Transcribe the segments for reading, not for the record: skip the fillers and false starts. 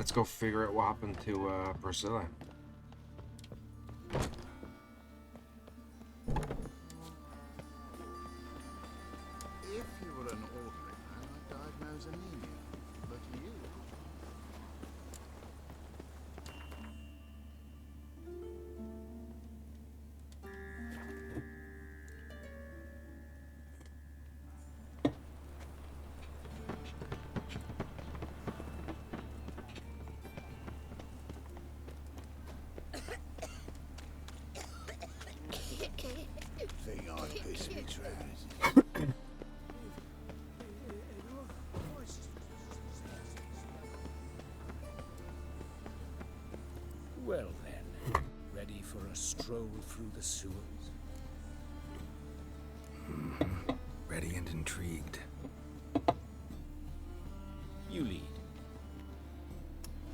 Let's go figure out what happened to Priscilla. If you were an ordinary man, I'd diagnose anemia. But you... Think I'd piss me trousers. Well then, ready for a stroll through the sewers? Ready and intrigued. You lead.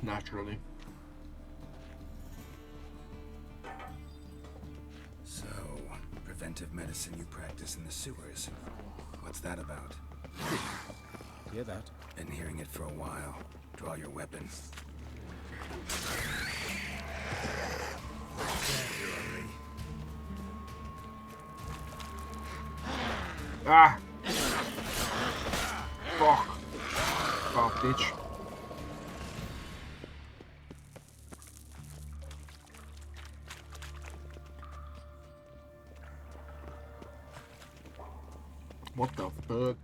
Naturally. So, preventive medicine you practice in the sewers. What's that about? Hear that? Been hearing it for a while. Draw your weapon. Ah! Fuck! Off, bitch. What the fuck?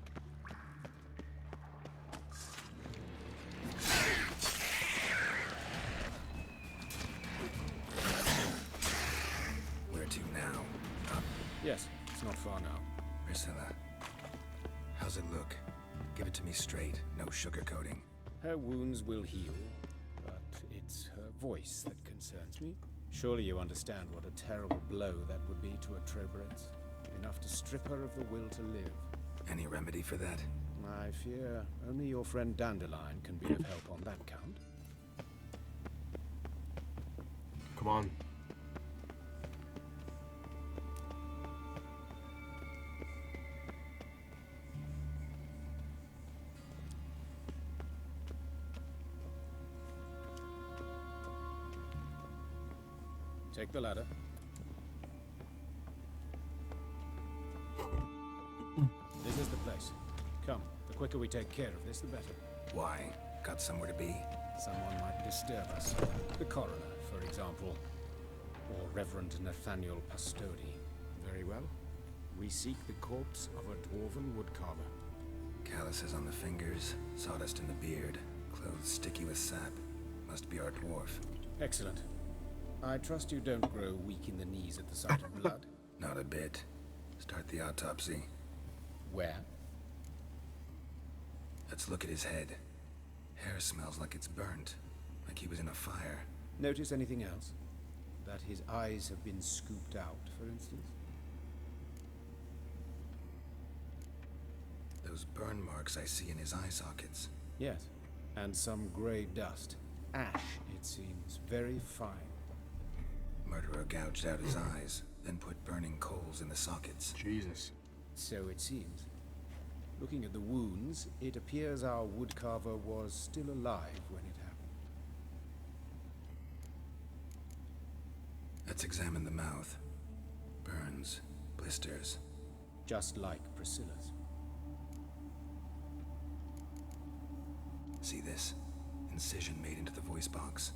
Where to now? Up, Yes, it's not far now. Priscilla. How's it look? Give it to me straight, no sugarcoating. Her wounds will heal, but it's her voice that concerns me. Surely you understand what a terrible blow that would be to a Trobretz. Enough to strip her of the will to live. Any remedy for that? I fear only your friend Dandelion can be of help on that count. Come on. Take the ladder. This is the place. Come, the quicker we take care of this, the better. Why? Got somewhere to be? Someone might disturb us. The coroner, for example. Or Reverend Nathaniel Pastodi. Very well. We seek the corpse of a dwarven woodcarver. Calluses on the fingers, sawdust in the beard, clothes sticky with sap. Must be our dwarf. Excellent. I trust you don't grow weak in the knees at the sight of blood. Not a bit. Start the autopsy. Where? Let's look at his head. Hair smells like it's burnt, like he was in a fire. Notice anything else? That his eyes have been scooped out, for instance? Those burn marks I see in his eye sockets. Yes. And some grey dust. Ash, it seems. Very fine. Murderer gouged out his eyes, then put burning coals in the sockets. Jesus. So it seems. Looking at the wounds, it appears our woodcarver was still alive when it happened. Let's examine the mouth. Burns, blisters. Just like Priscilla's. See this? Incision made into the voice box.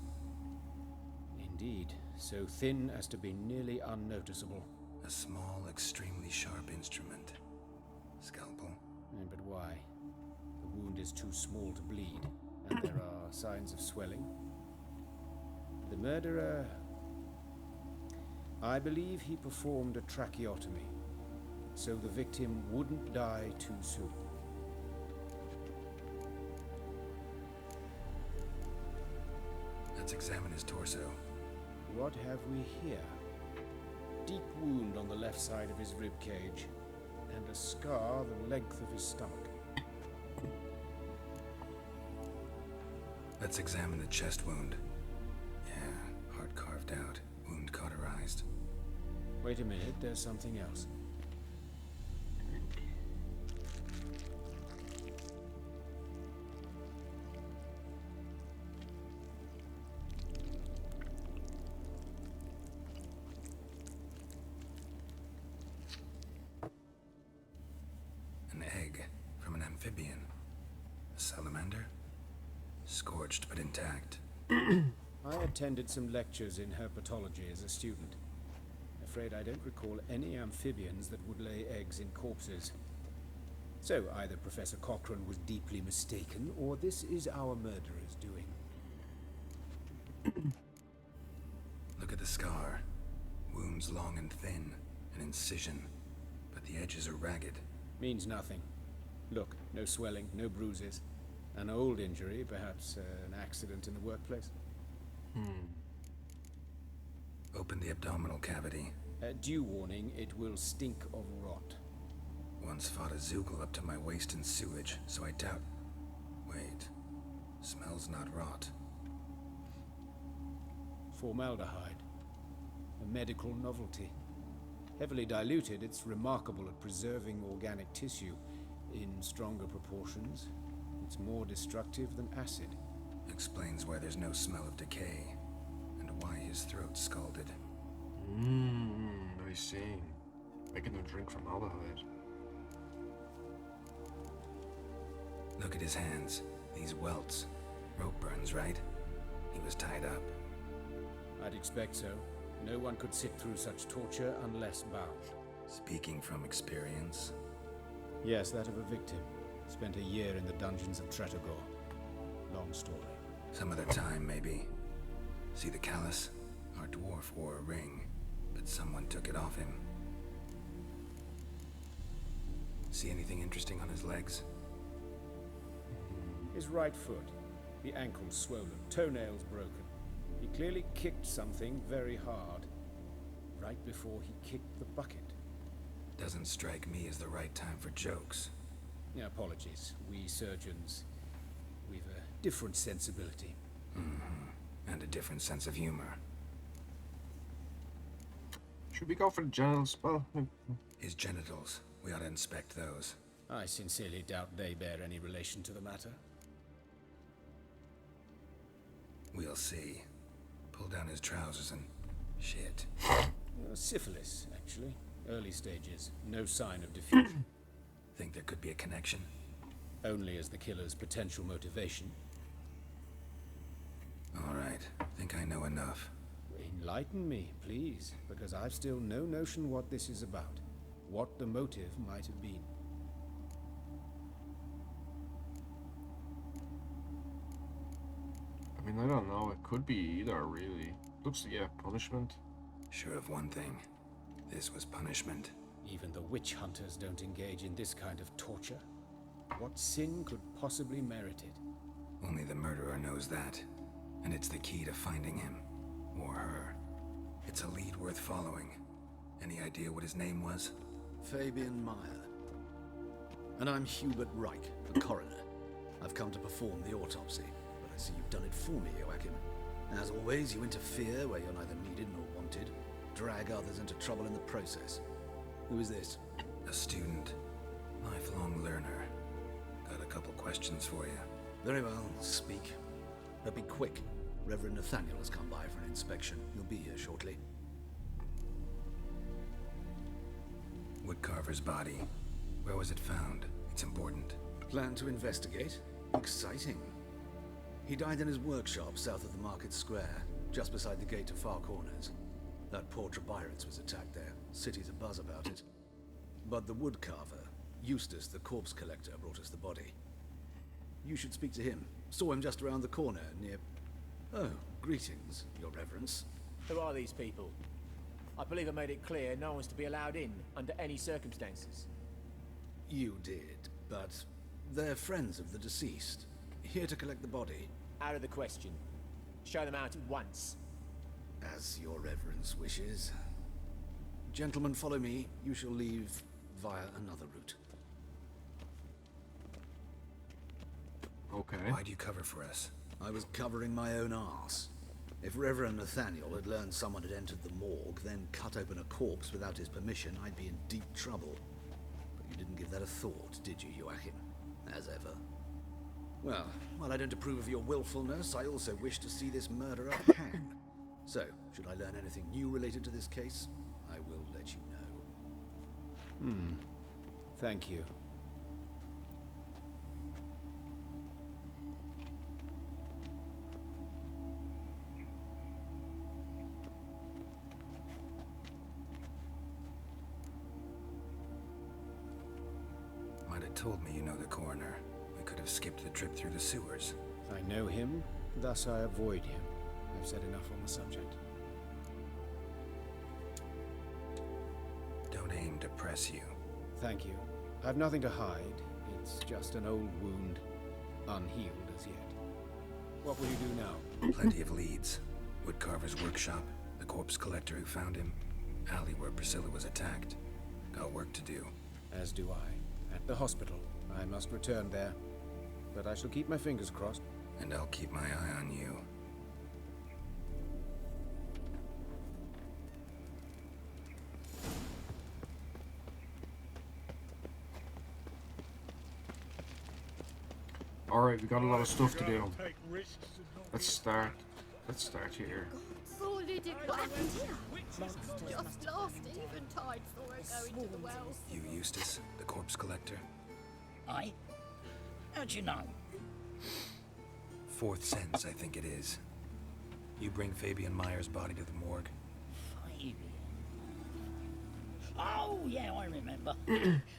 Indeed, so thin as to be nearly unnoticeable. A small, extremely sharp instrument. Scalpel. But why? The wound is too small to bleed, and there are signs of swelling. The murderer... I believe he performed a tracheotomy, so the victim wouldn't die too soon. Let's examine his torso. What have we here? Deep wound on the left side of his rib cage, and a scar the length of his stomach. Let's examine the chest wound. Yeah, heart carved out, wound cauterized. Wait a minute, there's something else. salamander? Scorched but intact. I attended some lectures in herpetology as a student. Afraid I don't recall any amphibians that would lay eggs in corpses. So either Professor Cochrane was deeply mistaken, or this is our murderer's doing. Look at the scar. Wounds long and thin, an incision, but the edges are ragged. Means nothing. Look, no swelling, no bruises. An old injury, perhaps an accident in the workplace. Open the abdominal cavity. Due warning, it will stink of rot. Once fought a Zoogle up to my waist in sewage, so I doubt... Wait. Smells not rot. Formaldehyde. A medical novelty. Heavily diluted, it's remarkable at preserving organic tissue. In stronger proportions, it's more destructive than acid. Explains why there's no smell of decay, and why his throat's scalded. I see. Making them drink formaldehyde. Look at his hands. These welts. Rope burns, right? He was tied up. I'd expect so. No one could sit through such torture unless bound. Speaking from experience. Yes, that of a victim. Spent a year in the dungeons of Tretogor. Long story. Some other time, maybe. See the callus? Our dwarf wore a ring, but someone took it off him. See anything interesting on his legs? His right foot. The ankle swollen, toenails broken. He clearly kicked something very hard. Right before he kicked the bucket. Doesn't strike me as the right time for jokes. Yeah, apologies. We surgeons, we've a different sensibility. And a different sense of humor. Should we go for the genital spell? His genitals. We ought to inspect those. I sincerely doubt they bear any relation to the matter. We'll see. Pull down his trousers and... shit. Syphilis, actually. Early stages. No sign of diffusion. Think there could be a connection? Only as the killer's potential motivation. All right. Think I know enough. Enlighten me, please, because I've still no notion what this is about. What the motive might have been. I mean, I don't know. It could be either, really. Looks, yeah, punishment. Sure of one thing. This was punishment. Even the witch hunters don't engage in this kind of torture. What sin could possibly merit it? Only the murderer knows that. And it's the key to finding him. Or her. It's a lead worth following. Any idea what his name was? Fabian Meyer. And I'm Hubert Reich, the coroner. I've come to perform the autopsy, but I see you've done it for me, Joachim. As always, you interfere where you're neither needed nor wanted, drag others into trouble in the process. Who is this? A student. Lifelong learner. Got a couple questions for you. Very well, speak. But be quick. Reverend Nathaniel has come by for an inspection. He'll be here shortly. Woodcarver's body. Where was it found? It's important. Plan to investigate? Exciting. He died in his workshop south of the market square, just beside the gate to Far Corners. That poor Trebirates was attacked there. City's abuzz about it. But the woodcarver, Eustace the corpse collector, brought us the body. You should speak to him. Saw him just around the corner near... Oh, greetings, your reverence. Who are these people? I believe I made it clear no one's to be allowed in under any circumstances. You did, but they're friends of the deceased. Here to collect the body. Out of the question. Show them out at once. As your reverence wishes. Gentlemen, follow me. You shall leave via another route. Okay. Why'd you cover for us? I was covering my own arse. If Reverend Nathaniel had learned someone had entered the morgue, then cut open a corpse without his permission, I'd be in deep trouble. But you didn't give that a thought, did you, Joachim? As ever. Well, while I don't approve of your willfulness, I also wish to see this murderer hang. So, should I learn anything new related to this case, I will let you know. Thank you. told me you know the coroner. We could have skipped the trip through the sewers. I know him, thus I avoid him. I've said enough on the subject. Don't aim to press you. Thank you. I've nothing to hide. It's just an old wound, unhealed as yet. What will you do now? Plenty of leads. Woodcarver's workshop, the corpse collector who found him, alley where Priscilla was attacked. Got work to do. As do I. At the hospital. I must return there. But I shall keep my fingers crossed. And I'll keep my eye on you. Alright, we got a lot of stuff to do. Let's start here. Poor Lydia, what happened here? Just last eventide saw her go into the well. You Eustace, the corpse collector? Aye? How'd you know? Fourth sense, I think it is. You bring Fabian Meyer's body to the morgue. Fabian. Oh, yeah, I remember.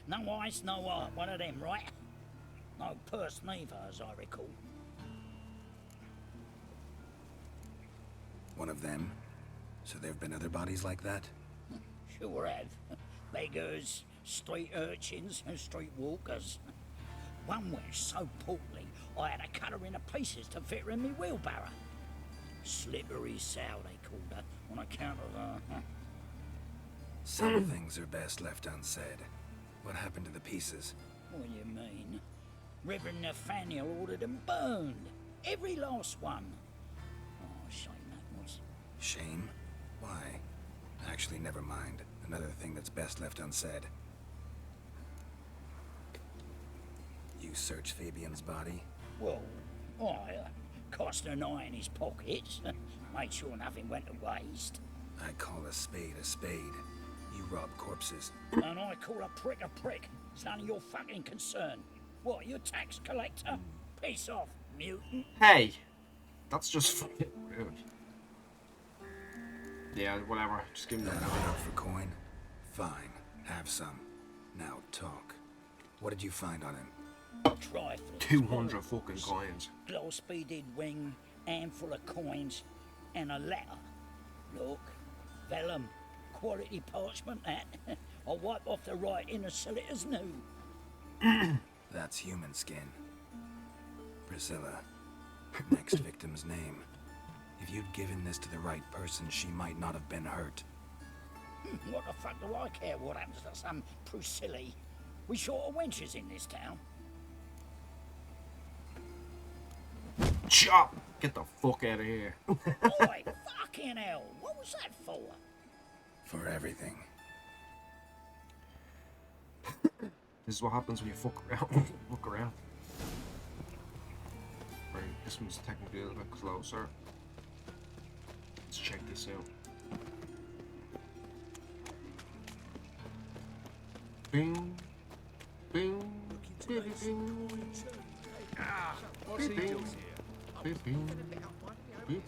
No eyes, no heart, one of them, right? No purse neither, as I recall. One of them? So there have been other bodies like that? Sure have. Beggars, street urchins, and street walkers. One was so portly, I had to cut her into pieces to fit her in me wheelbarrow. Slippery sow, they called her, on account of her. Some things are best left unsaid. What happened to the pieces? What do you mean? Reverend Nathaniel ordered them burned. Every last one. Oh, shame that was. Shame? Why? Actually, never mind. Another thing that's best left unsaid. You searched Fabian's body? Well, I cast an eye in his pockets. Made sure nothing went to waste. I call a spade a spade. You rob corpses. And I call a prick a prick. It's none of your fucking concern. What, you tax collector? Piss off, mutant. Hey! That's just fucking rude. Yeah, whatever. Just give me that. Enough for coin? Fine. Have some. Now talk. What did you find on him? Trifling. 200 fucking coins. Gloss beaded ring, handful of coins, and a letter. Look, vellum, quality parchment that. I'll wipe off the writing and sell it as new. That's human skin. Priscilla. Next victim's name. If you'd given this to the right person, she might not have been hurt. What the fuck do I care what happens to some Priscilla? We short of wenches in this town. Chop! Get the fuck out of here. Boy, fucking hell, what was that for? For everything. This is what happens when you fuck around. Look around. Right, this one's technically a little bit closer. Let's check this out. Bing. Bing. Bing. Bing. Ah, what's he doing here? Bing. Bing. Bing.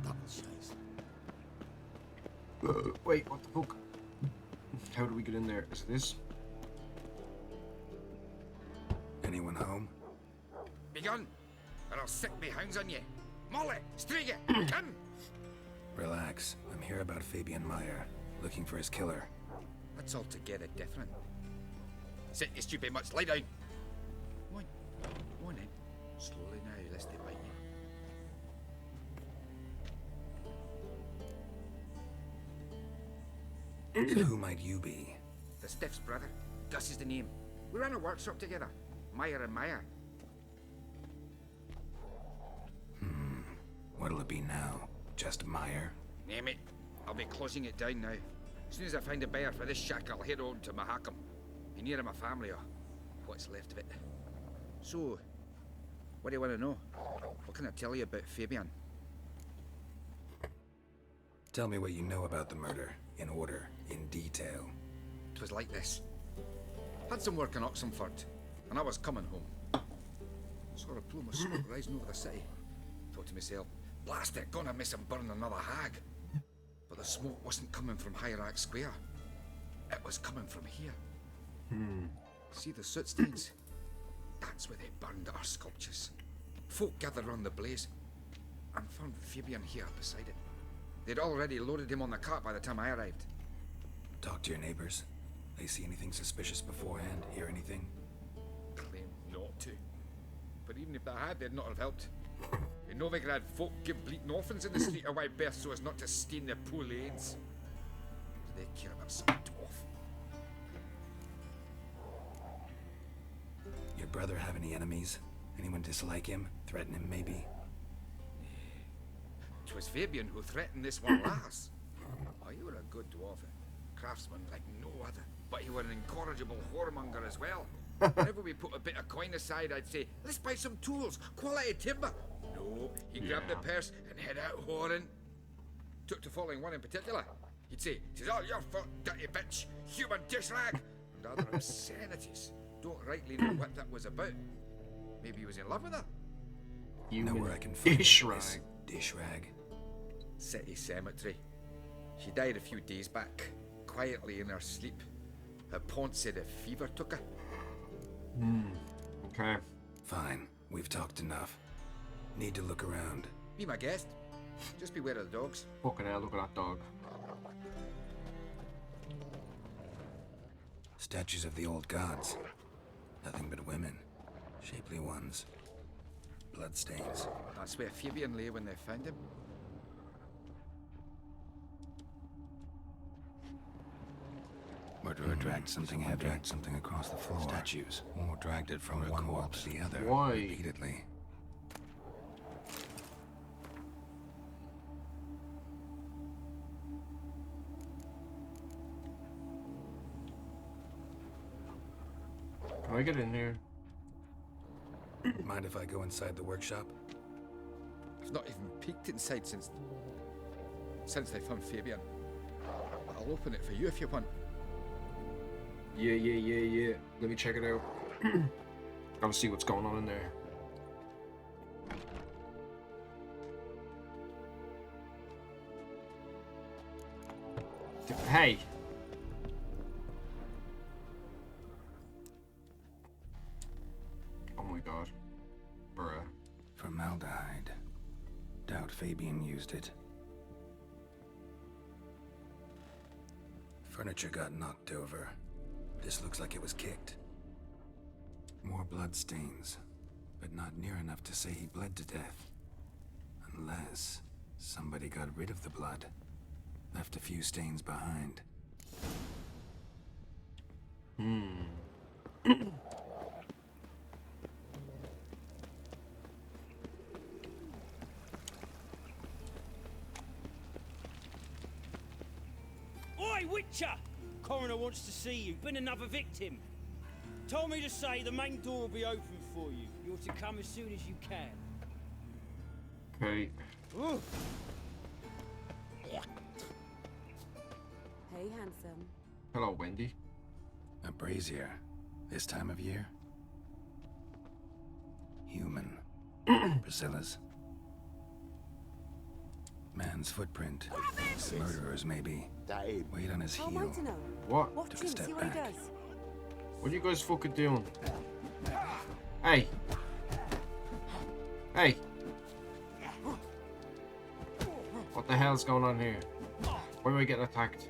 Double chase. Wait, what the fuck? How do we get in there? Is it this? Anyone home? Be gone, or I'll sick me hounds on you. Molly, Striga, come! Relax. I'm here about Fabian Meyer. Looking for his killer. That's altogether different. Sit, you stupid much, lie down. Go on then. Slowly now, lest they bite you. So who might you be? The Stiff's brother. Gus is the name. We ran a workshop together. Meyer and Meyer. What'll it be now? Just Meyer? Name it. I'll be closing it down now. As soon as I find a buyer for this shack, I'll head on to Mahakam. Be near my family or what's left of it. So, what do you want to know? What can I tell you about Fabian? Tell me what you know about the murder. In order. In detail. It was like this. Had some work in Oxenford, and I was coming home. Saw a plume of smoke rising over the city. Thought to myself, blast it, gonna miss him burn another hag. But the smoke wasn't coming from Hierarch Square. It was coming from here. See the soot stains? That's where they burned our sculptures. Folk gathered round the blaze and found Fabian here beside it. They'd already loaded him on the cart by the time I arrived. Talk to your neighbors. They see anything suspicious beforehand? Hear anything? Claim not to. But even if they had, they'd not have helped. In Novigrad, folk give bleating orphans in the street a wide berth so as not to stain their poor lanes. Do they care about some dwarf? Your brother have any enemies? Anyone dislike him? Threaten him, maybe? 'Twas Fabian who threatened this one lass. Oh, you were a good dwarf, a craftsman like no other. But you were an incorrigible whoremonger as well. Whenever we put a bit of coin aside, I'd say, let's buy some tools, quality timber. No, he'd grab the purse and head out whoring. Took to following one in particular. He'd say, "'Tis all your fault, dirty bitch, human dish rag," and other obscenities. Don't rightly know what that was about. Maybe he was in love with her. Know where I can find dish this rag. Dish rag. City cemetery. She died a few days back, quietly in her sleep. Her pawn said a fever took her. Okay. Fine. We've talked enough. Need to look around. Be my guest. Just beware of the dogs. Fucking hell, look at that dog. Statues of the old gods. Nothing but women. Shapely ones. Bloodstains. That's where Fabian lay when they found him. Murderer dragged something heavy. Dragged something across the floor. Statues. Or dragged it from one wall to the other. Why? Repeatedly. Can I get in here? Mind if I go inside the workshop? I've not even peeked inside since they found Fabian. I'll open it for you if you want. Yeah. Let me check it out. Gotta see what's going on in there. Hey! Oh my god. Bruh. Formaldehyde. Doubt Fabian used it. Furniture got knocked over. This looks like it was kicked. More blood stains, but not near enough to say he bled to death. Unless somebody got rid of the blood. Left a few stains behind. Oi, Witcher! Coroner wants to see you. Been another victim. Told me to say the main door will be open for you. You're to come as soon as you can. Okay. Ooh. Hey, handsome. Hello, Wendy. A brazier. This time of year? Human. Priscilla's. Man's footprint. Murderer's, maybe. Weight on his How am I heel. to know? What? Watch Took a him, step see what he back. does. What are you guys fucking doing? Hey! Hey! What the hell's going on here? Why am I getting attacked?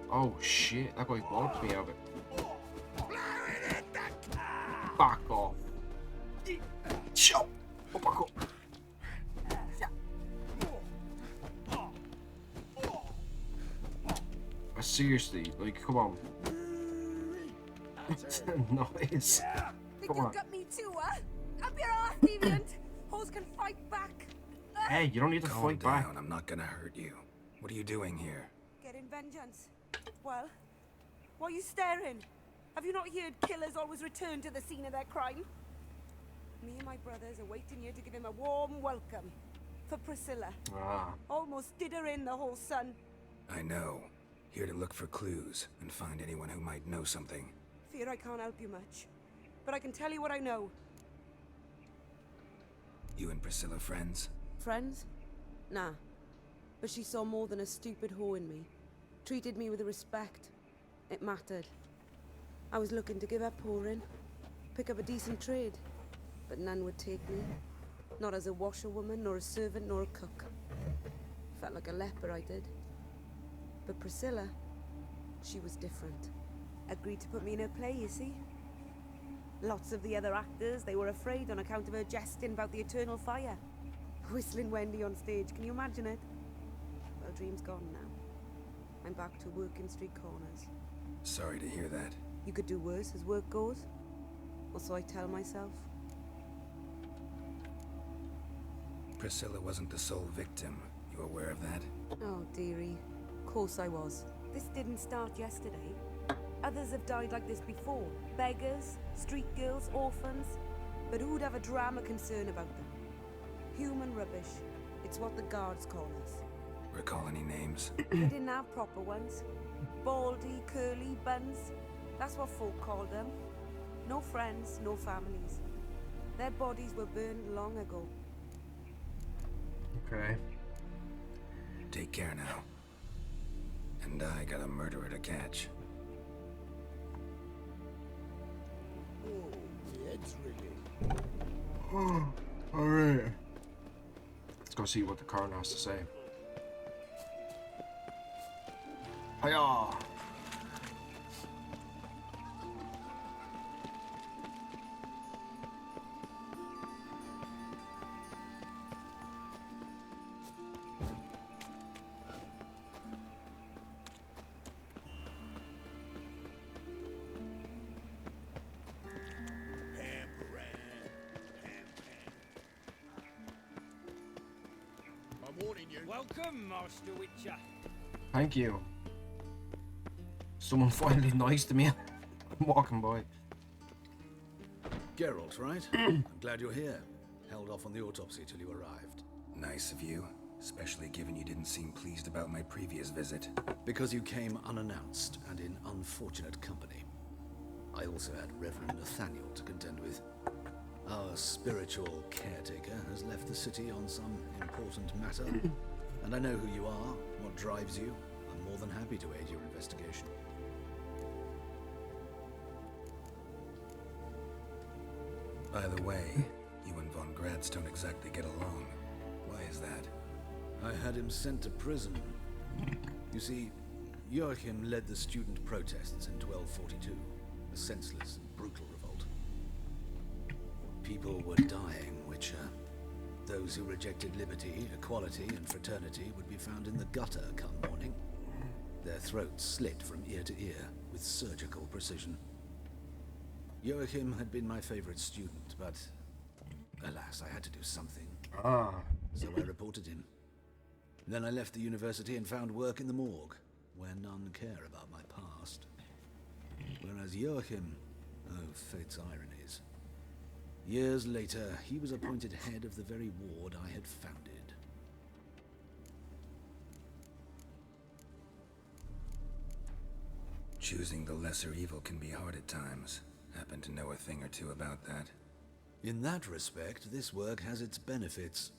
Oh shit, that guy walloped me out of it. Back off. Shut up, back up. Seriously, like, come on. Nice. Think Come you on. got me too, huh? Up your ass, deviant! Hoes can fight back. Hey, you don't need to Calm fight down, back. I'm not gonna hurt you. What are you doing here? Getting vengeance. Well, why are you staring? Have you not heard killers always return to the scene of their crime? Me and my brothers are waiting here to give him a warm welcome. For Priscilla. Ah. Almost did her in, the whole son. I know. Here to look for clues and find anyone who might know something. Fear I can't help you much. But I can tell you what I know. You and Priscilla friends? Friends? Nah. But she saw more than a stupid whore in me. Treated me with respect. It mattered. I was looking to give up pouring, pick up a decent trade, but none would take me. Not as a washerwoman, nor a servant, nor a cook. Felt like a leper, I did. But Priscilla, she was different. Agreed to put me in her play, you see. Lots of the other actors, they were afraid on account of her jesting about the eternal fire. Whistling Wendy on stage, can you imagine it? Well, dream's gone now. I'm back to working street corners. Sorry to hear that. You could do worse as work goes. Or so I tell myself. Priscilla wasn't the sole victim. You aware of that? Oh, dearie. Of course I was. This didn't start yesterday. Others have died like this before. Beggars, street girls, orphans. But who'd have a drama concern about them? Human rubbish. It's what the guards call us. Recall any names? They didn't have proper ones. Baldy, curly, buns. That's what folk called them. No friends, no families. Their bodies were burned long ago. Okay. Take care now. And I got a murderer to catch. Oh, the head's ringing. Alright. Let's go see what the Carnal has to say. Hiya! I'm warning you. Welcome, Master Witcher. Thank you. Someone finally nice to me. I'm walking by. Geralt, right? I'm glad you're here. Held off on the autopsy till you arrived. Nice of you, especially given you didn't seem pleased about my previous visit. Because you came unannounced and in unfortunate company. I also had Reverend Nathaniel to contend with. Our spiritual caretaker has left the city on some important matter, and I know who you are, what drives you. I'm more than happy to aid your investigation. By the way, you and Von Gratz don't exactly get along. Why is that? I had him sent to prison. You see, Joachim led the student protests in 1242, a senseless and brutal revolt. People were dying, Witcher. Those who rejected liberty, equality, and fraternity would be found in the gutter come morning. Their throats slit from ear to ear with surgical precision. Joachim had been my favorite student, but alas, I had to do something. So I reported him. Then I left the university and found work in the morgue, where none care about my past. Whereas Joachim, oh, fate's ironies. Years later, he was appointed head of the very ward I had founded. Choosing the lesser evil can be hard at times. Happen to know a thing or two about that. In that respect, this work has its benefits.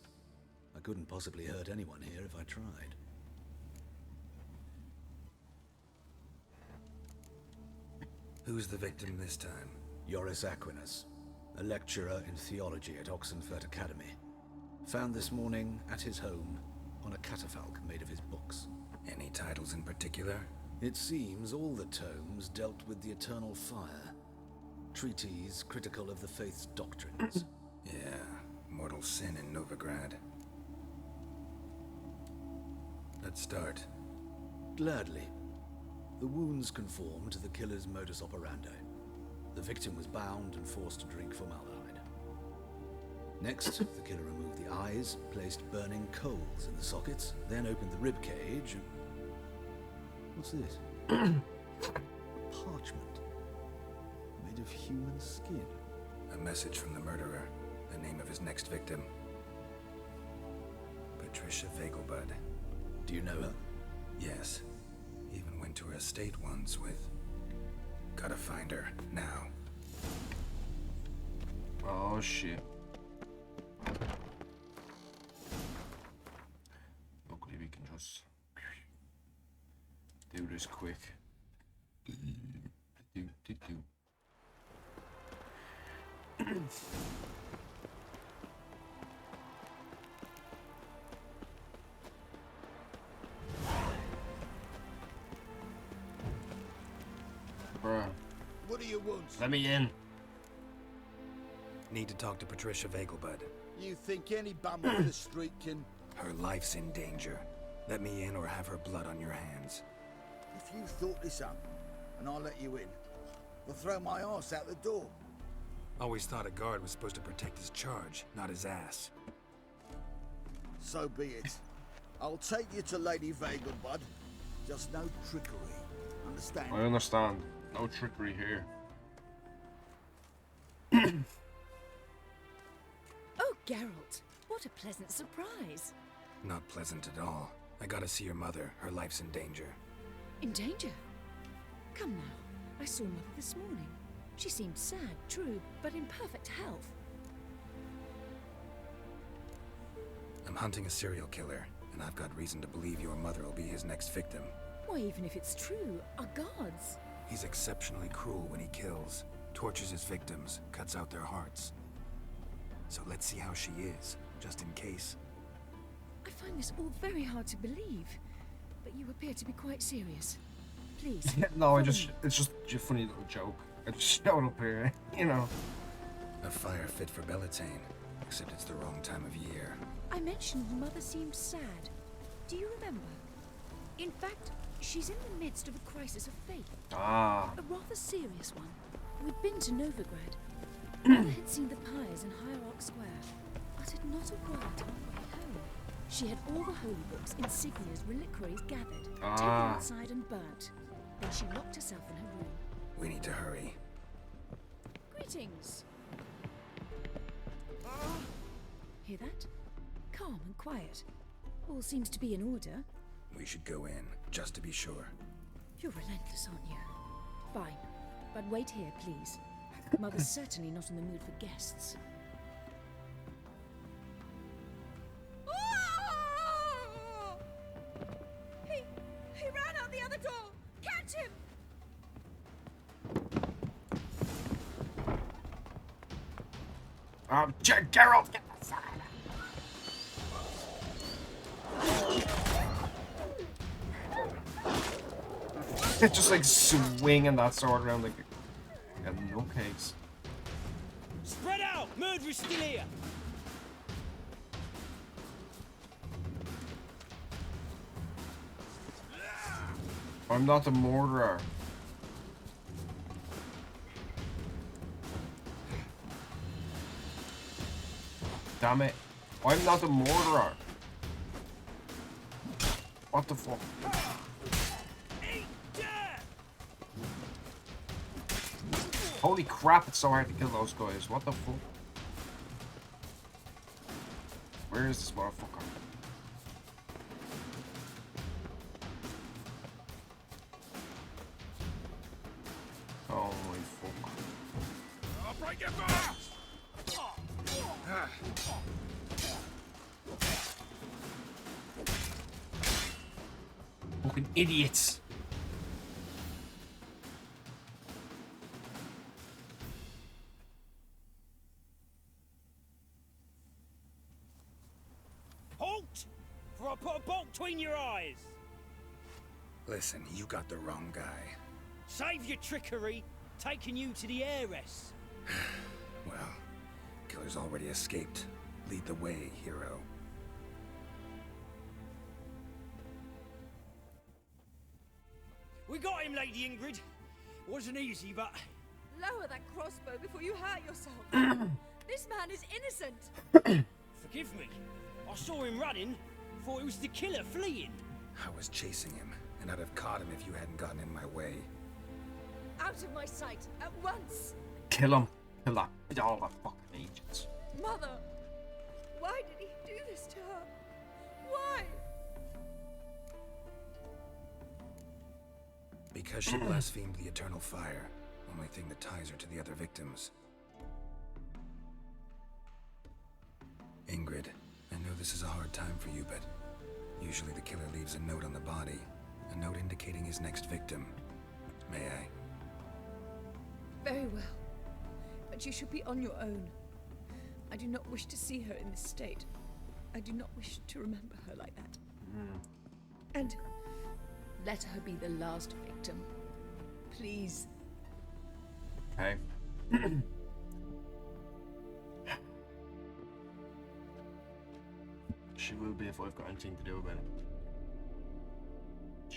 I couldn't possibly hurt anyone here if I tried. Who's the victim this time? Joris Aquinas, a lecturer in theology at Oxenfurt Academy. Found this morning at his home on a catafalque made of his books. Any titles in particular? It seems all the tomes dealt with the eternal fire. Treatises critical of the faith's doctrines. Yeah, mortal sin in Novigrad. Let's start. Gladly. The wounds conform to the killer's modus operandi. The victim was bound and forced to drink formaldehyde. Next, the killer removed the eyes, placed burning coals in the sockets, then opened the rib cage and... What's this? Parchment. Made of human skin. A message from the murderer. The name of his next victim. Patricia Vegelbud. Do you know her? Yes. Even went to her estate once with... Gotta find her, now. Oh shit. Luckily we can just do this quick. Bruh. What do you want? Let me in. Need to talk to Patricia Vegelbud. You think any bum off the street can... Her life's in danger. Let me in or have her blood on your hands. If you thought this up, and I'll let you in, I'll throw my arse out the door. Always thought a guard was supposed to protect his charge, not his ass. So be it. I'll take you to Lady Vegelbud. Just no trickery. Understand? I understand. No trickery here. Oh, Geralt, what a pleasant surprise. Not pleasant at all. I gotta see your mother. Her life's in danger. In danger? Come now, I saw Mother this morning. She seemed sad, true, but in perfect health. I'm hunting a serial killer, and I've got reason to believe your mother will be his next victim. Why, even if it's true, our gods. He's exceptionally cruel when he kills, tortures his victims, cuts out their hearts. So let's see how she is, just in case. I find this all very hard to believe, but you appear to be quite serious. Please. No, it's just a funny little joke. I just showed up here, you know. A fire fit for Bellatane, except it's the wrong time of year. I mentioned Mother seemed sad. Do you remember? In fact, she's in the midst of a crisis of faith. Ah. A rather serious one. We'd been to Novigrad. Mother had seen the pyres in Hierarch Square, uttered not a word on the way home. She had all the holy books, insignias, reliquaries gathered, taken outside and burnt. Then she locked herself in her room. We need to hurry. Greetings. Hear that? Calm and quiet. All seems to be in order. We should go in, just to be sure. You're relentless, aren't you? Fine. But wait here, please. Mother's certainly not in the mood for guests. He ran out the other door! Catch him! Geralt, get outside! It's just like swinging that sword around like no cakes. Spread out! Murderer's still here! I'm not the murderer. Damn it. I'm not the murderer. What the fuck? Holy crap, it's so hard to kill those guys. What the fuck? Where is this motherfucker? Oh my fuck. I'll break your back! Fucking idiots. Halt! For I put a bolt between your eyes! Listen, you got the wrong guy. Save your trickery, taking you to the heiress. Well, killer's already escaped. Lead the way, hero. We got him, Lady Ingrid. Wasn't easy, but... Lower that crossbow before you hurt yourself. This man is innocent. Forgive me. I saw him running. Thought it was the killer fleeing. I was chasing him, and I'd have caught him if you hadn't gotten in my way. Out of my sight, at once. Kill him. Kill that. All the fucking agents. Mother, why did he do this to her? Why? Because she blasphemed the eternal fire. Only thing that ties her to the other victims. Ingrid, I know this is a hard time for you, but usually the killer leaves a note on the body. A note indicating his next victim. May I? Very well. but you should be on your own. I do not wish to see her in this state. I do not wish to remember her like that. And let her be the last victim. Please. Okay. She will be if I've got anything to do about it.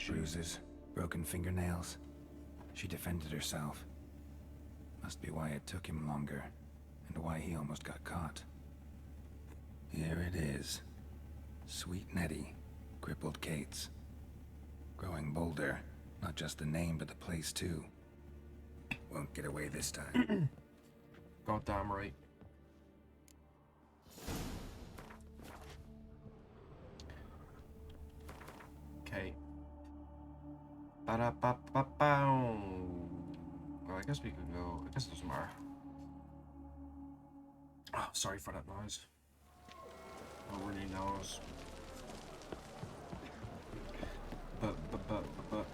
Bruises, broken fingernails. She defended herself. Must be why it took him longer, and why he almost got caught. Here it is. Sweet Nettie, crippled Kate's. Growing bolder, not just the name but the place too. Won't get away this time. Goddamn right. Okay. Ba-da-ba-ba-bow. Well, I guess we could go. I guess it doesn't matter. Oh, sorry for that noise. No really knows. But. Oh,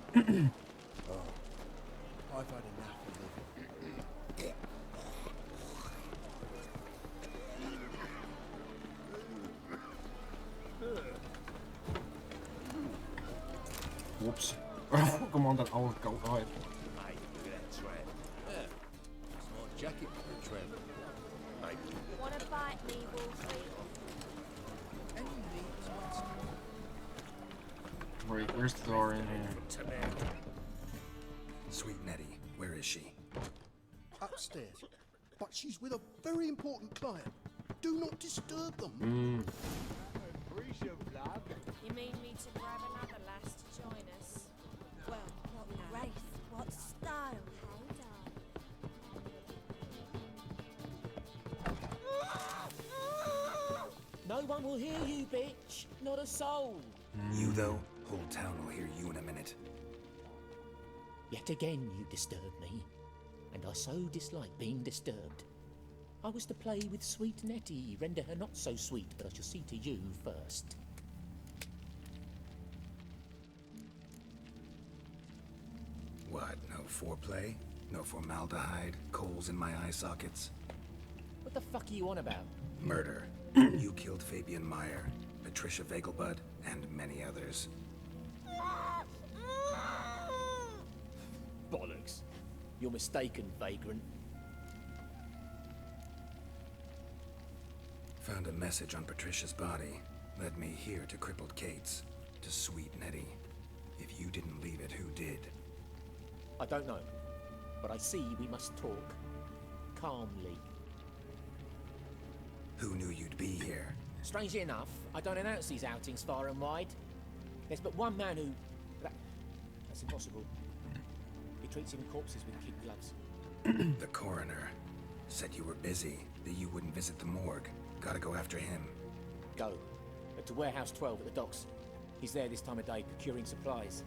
I've had enough of living. Whoops. Come on, that old goat hide. Mate, look at that tramp. Yeah. Smart jacket for a tramp. Mate. Wanna bite me, Wolfie? Any needs once Right, where's the door in here? Sweet Nettie, where is she? Upstairs. But she's with a very important client. Do not disturb them. You mean me to grab another lass to join us? Well, what grace, what style, No one will hear you, bitch. Not a soul. You though, whole town will hear you in a minute. Yet again you disturb me, and I so dislike being disturbed. I was to play with sweet Nettie, render her not so sweet, but I shall see to you first. What, no foreplay? No formaldehyde? Coals in my eye sockets? What the fuck are you on about? Murder. You killed Fabian Meyer, Patricia Vegelbud, and many others. Bollocks. You're mistaken, vagrant. Found a message on Patricia's body. Led me here to crippled Kate's. To sweet Nettie. If you didn't leave it, who did? I don't know, but I see we must talk. Calmly. Who knew you'd be here? Strangely enough, I don't announce these outings far and wide. There's but one man who... That's impossible. He treats even corpses with kid gloves. The coroner. Said you were busy, that you wouldn't visit the morgue. Gotta go after him. Go. To Warehouse 12 at the docks. He's there this time of day, procuring supplies.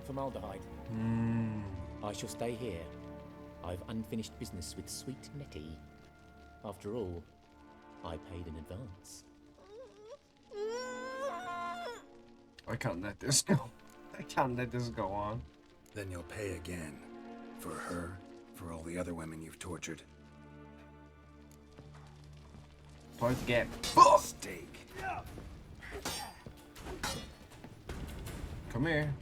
Formaldehyde. I shall stay here. I've unfinished business with sweet Nettie. After all, I paid in advance. I can't let this go. I can't let this go on. Then you'll pay again. For her, for all the other women you've tortured. Time to get Steak. Come here.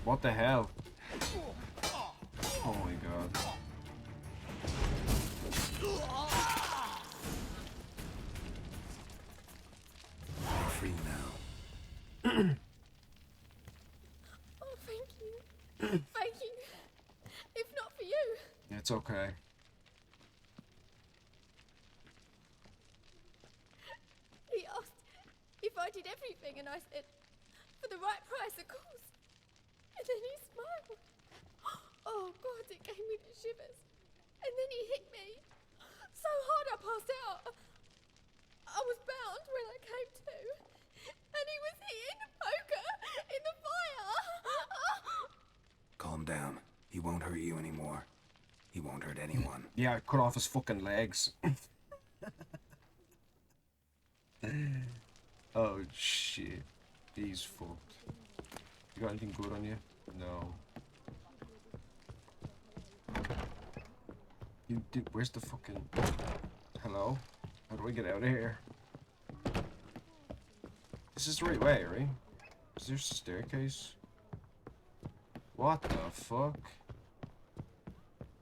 What the hell? Oh my god. You're free now. Oh, thank you. Thank you. If not for you. It's okay. He asked if I did everything, and I said, for the right price, of course. And then he smiled. Oh, God, it gave me the shivers. And then he hit me so hard I passed out. I was bound when I came to. And he was hitting the poker in the fire. Calm down. He won't hurt you anymore. He won't hurt anyone. Yeah, I cut off his fucking legs. Oh shit. He's fucked. You got anything good on you? No. Where's the fucking... Hello? How do we get out of here? This is the right way, right? Is there a staircase? What the fuck?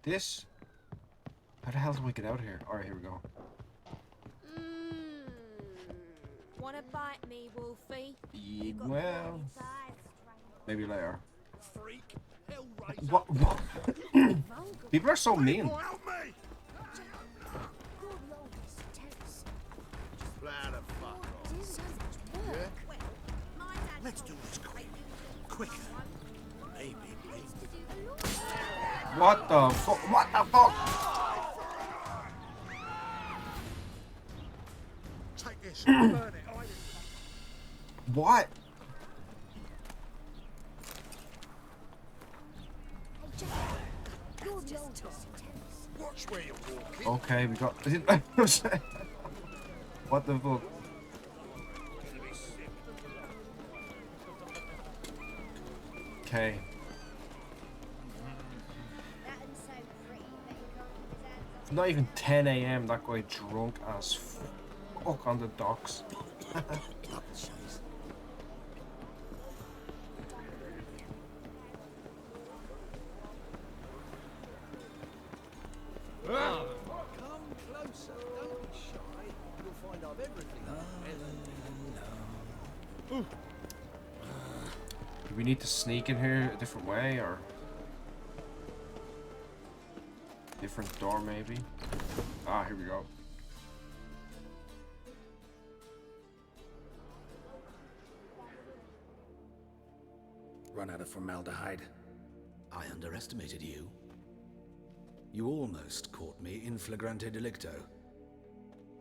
This? How the hell do we get out of here? Alright, here we go. Wanna bite me, Wolfie? Yeah, well... Maybe later. Freak. What? People are so mean. Plan a fuck off. Yeah? Let's do this quick. Quicker. Maybe. What the fuck? What the fuck? Take this and burn it. What? Watch where you're walking. Okay, we got... What the fuck? Okay. It's not even 10 AM. That guy drunk as fuck on the docks. Come closer. Don't be shy. You'll find I've everything. Do we need to sneak in here a different way, or different door maybe? Ah, here we go. Run out of formaldehyde. I underestimated you. You almost caught me in flagrante delicto.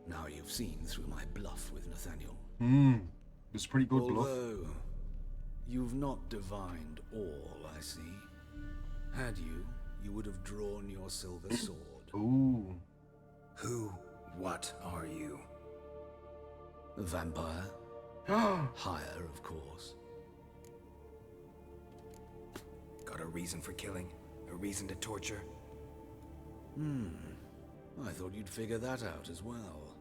Now you've seen through my bluff with Nathaniel. It's a pretty good bluff. Although, you've not divined all, I see. Had you, you would have drawn your silver sword. Ooh. Who? What are you? A vampire. Higher, of course. Got a reason for killing? A reason to torture? I thought you'd figure that out as well.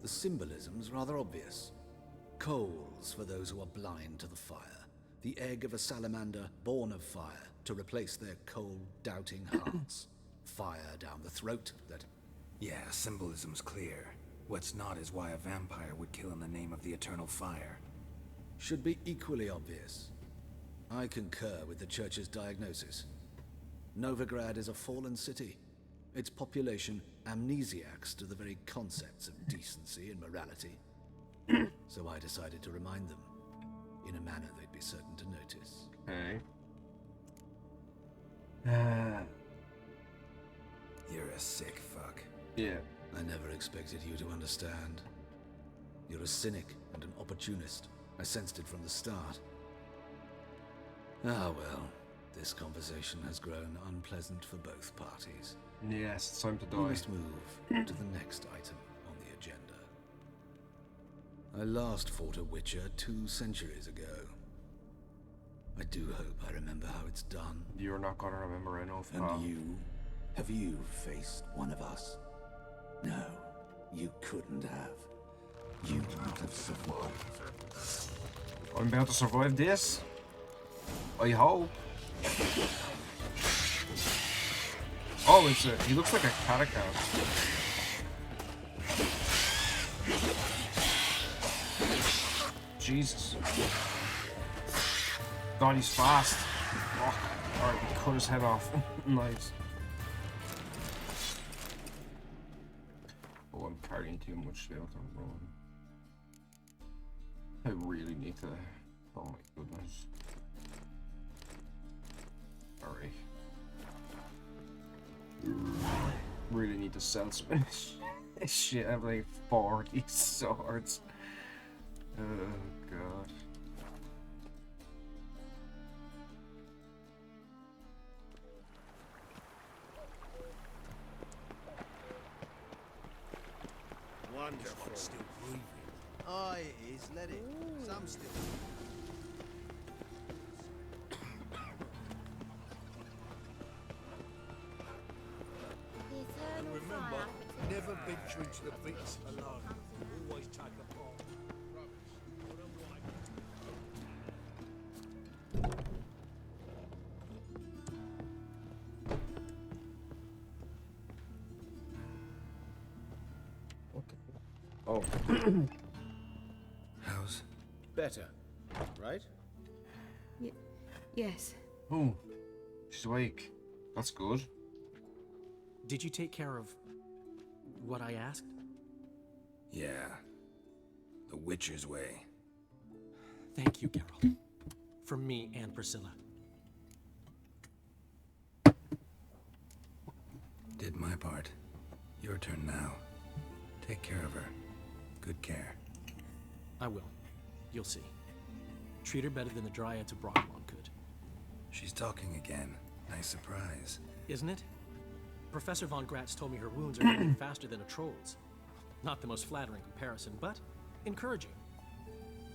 The symbolism's rather obvious. Coals for those who are blind to the fire. The egg of a salamander born of fire to replace their cold, doubting hearts. Fire down the throat that... Yeah, symbolism's clear. What's not is why a vampire would kill in the name of the eternal fire. should be equally obvious. I concur with the Church's diagnosis. Novigrad is a fallen city. Its population amnesiacs to the very concepts of decency and morality. So I decided to remind them, in a manner they'd be certain to notice. Okay. You're a sick fuck. Yeah. I never expected you to understand. You're a cynic and an opportunist. I sensed it from the start. Ah well, this conversation has grown unpleasant for both parties. Yes, it's time to die. We must move to the next item on the agenda. I last fought a Witcher 2 centuries ago. I do hope I remember how it's done. You're not gonna remember, I know. And you? Have you faced one of us? No, you couldn't have. You would have survived. I'm about to survive this. I hope. Oh, it's a. He looks like a catacomb. Jesus. God, he's fast. Oh, alright, we cut his head off. Nice. Oh, I'm carrying too much now to run. I really need to. Oh my goodness. Alright. Really need to sell some shit. I have like 40 swords. Oh god. Wonderful. Still breathing. Oh, it is. Let it. Some still. He's Never venture into the pits alone. Always take a part. Oh. How's? Better, right? Yes. Oh, she's awake. That's good. Did you take care of what I asked? Yeah. The Witcher's way. Thank you, Carol. For me and Priscilla. Did my part. Your turn now. Take care of her. Good care. I will. You'll see. Treat her better than the Dryads of Brockwell could. She's talking again. Nice surprise. Isn't it? Professor Von Gratz told me her wounds are healing faster than a troll's. Not the most flattering comparison, but encouraging.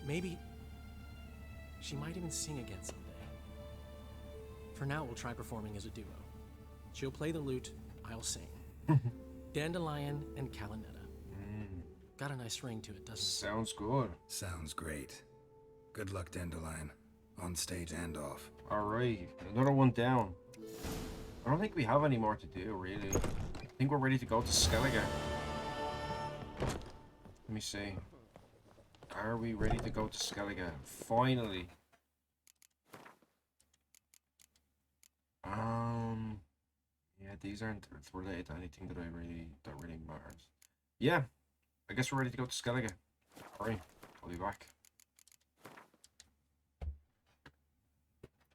Maybe she might even sing again someday. For now, we'll try performing as a duo. She'll play the lute, I'll sing. Dandelion and Calinetta. Got a nice ring to it, doesn't it? Sounds good. Sounds great. Good luck, Dandelion. On stage and off. Alright, another one down. I don't think we have any more to do, really. I think we're ready to go to Skellige. Let me see. Are we ready to go to Skellige? Finally. Yeah, these aren't related to anything that really matters. Yeah, I guess we're ready to go to Skellige. Alright, I'll be back.